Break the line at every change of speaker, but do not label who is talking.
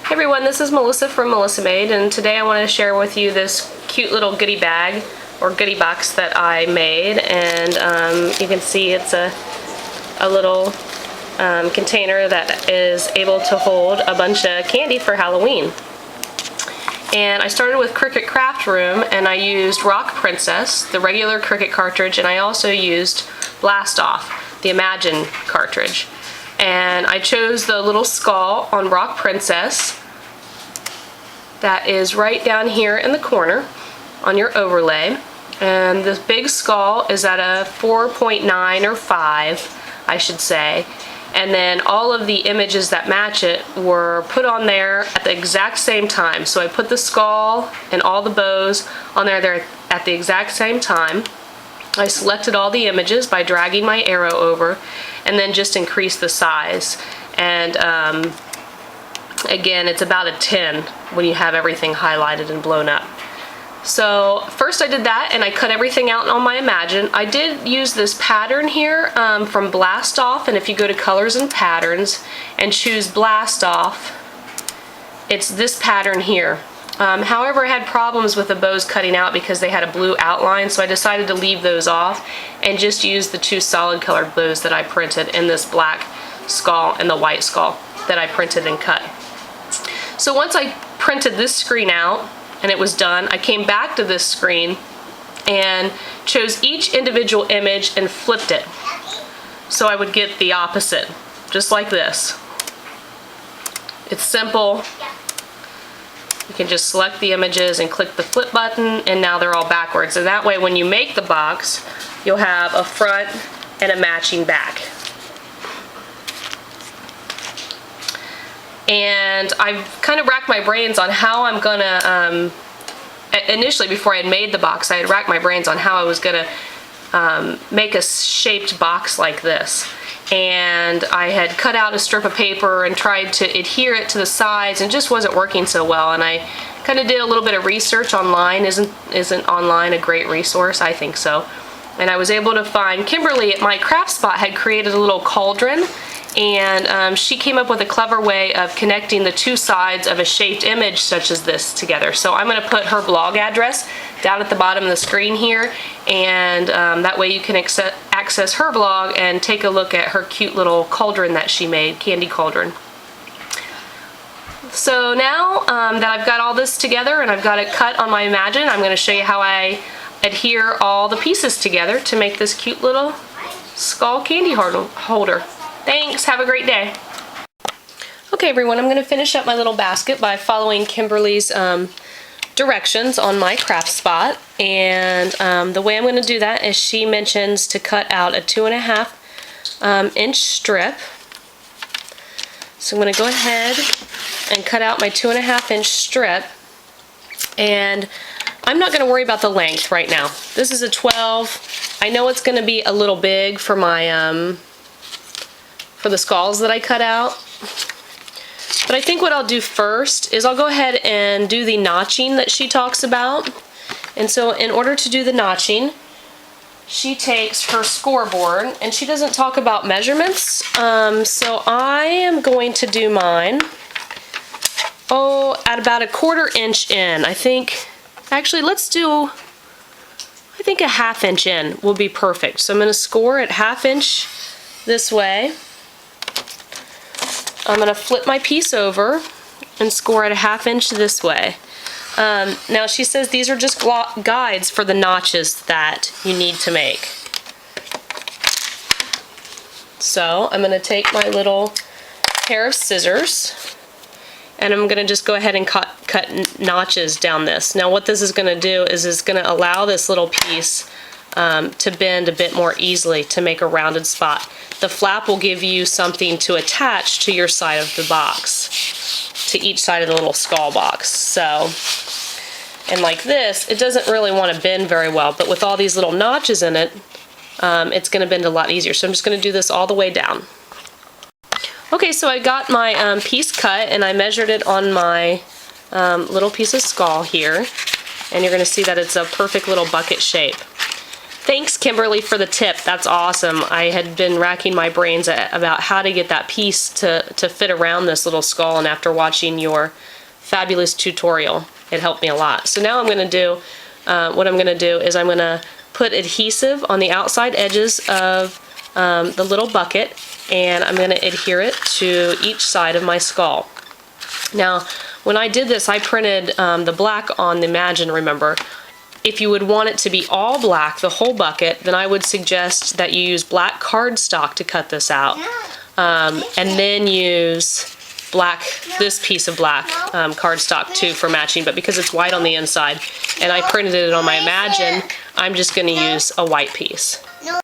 Hey everyone, this is Melissa from Melissa Made, and today I want to share with you this cute little goodie bag or goodie box that I made. And you can see it's a little container that is able to hold a bunch of candy for Halloween. And I started with Cricut Craft Room, and I used Rock Princess, the regular Cricut cartridge, and I also used Blast Off, the Imagine cartridge. And I chose the little skull on Rock Princess that is right down here in the corner on your overlay. And this big skull is at a 4.9 or 5, I should say. And then all of the images that match it were put on there at the exact same time. So I put the skull and all the bows on there at the exact same time. I selected all the images by dragging my arrow over and then just increased the size. And again, it's about a 10 when you have everything highlighted and blown up. So first I did that, and I cut everything out on my Imagine. I did use this pattern here from Blast Off, and if you go to Colors and Patterns and choose Blast Off, it's this pattern here. However, I had problems with the bows cutting out because they had a blue outline, so I decided to leave those off and just use the two solid colored bows that I printed in this black skull and the white skull that I printed and cut. So once I printed this screen out and it was done, I came back to this screen and chose each individual image and flipped it. So I would get the opposite, just like this. It's simple. You can just select the images and click the flip button, and now they're all backwards. And that way when you make the box, you'll have a front and a matching back. And I've kind of racked my brains on how I'm gonna, initially before I had made the box, I had racked my brains on how I was gonna make a shaped box like this. And I had cut out a strip of paper and tried to adhere it to the sides, and it just wasn't working so well. And I kind of did a little bit of research online. Isn't online a great resource? I think so. And I was able to find Kimberly at My Craft Spot had created a little cauldron, and she came up with a clever way of connecting the two sides of a shaped image such as this together. So I'm going to put her blog address down at the bottom of the screen here, and that way you can access her blog and take a look at her cute little cauldron that she made, candy cauldron. So now that I've got all this together and I've got it cut on my Imagine, I'm going to show you how I adhere all the pieces together to make this cute little skull candy holder. Thanks, have a great day. Okay everyone, I'm going to finish up my little basket by following Kimberly's directions on My Craft Spot, and the way I'm going to do that is she mentions to cut out a 2.5 inch strip. So I'm going to go ahead and cut out my 2.5 inch strip, and I'm not going to worry about the length right now. This is a 12. I know it's going to be a little big for my for the skulls that I cut out. But I think what I'll do first is I'll go ahead and do the notching that she talks about. And so in order to do the notching, she takes her scoreboard, and she doesn't talk about measurements. So I am going to do mine, at about a 1/4 inch in. I think, actually let's do, I think a 1/2 inch in will be perfect. So I'm going to score at 1/2 inch this way. I'm going to flip my piece over and score at a 1/2 inch this way. Now she says these are just guides for the notches that you need to make. So I'm going to take my little pair of scissors, and I'm going to just go ahead and cut notches down this. Now what this is going to do is it's going to allow this little piece to bend a bit more easily to make a rounded spot. The flap will give you something to attach to your side of the box, to each side of the little skull box. So, and like this, it doesn't really want to bend very well, but with all these little notches in it, it's going to bend a lot easier. So I'm just going to do this all the way down. Okay, so I got my piece cut, and I measured it on my little piece of skull here, and you're going to see that it's a perfect little bucket shape. Thanks, Kimberly, for the tip. That's awesome. I had been racking my brains about how to get that piece to fit around this little skull, and after watching your fabulous tutorial, it helped me a lot. So now I'm going to do, what I'm going to do is I'm going to put adhesive on the outside edges of the little bucket, and I'm going to adhere it to each side of my skull. Now, when I did this, I printed the black on the Imagine, remember. If you would want it to be all black, the whole bucket, then I would suggest that you use black cardstock to cut this out. And then use black, this piece of black cardstock too for matching, but because it's white on the inside and I printed it on my Imagine, I'm just going to use a white piece.
No,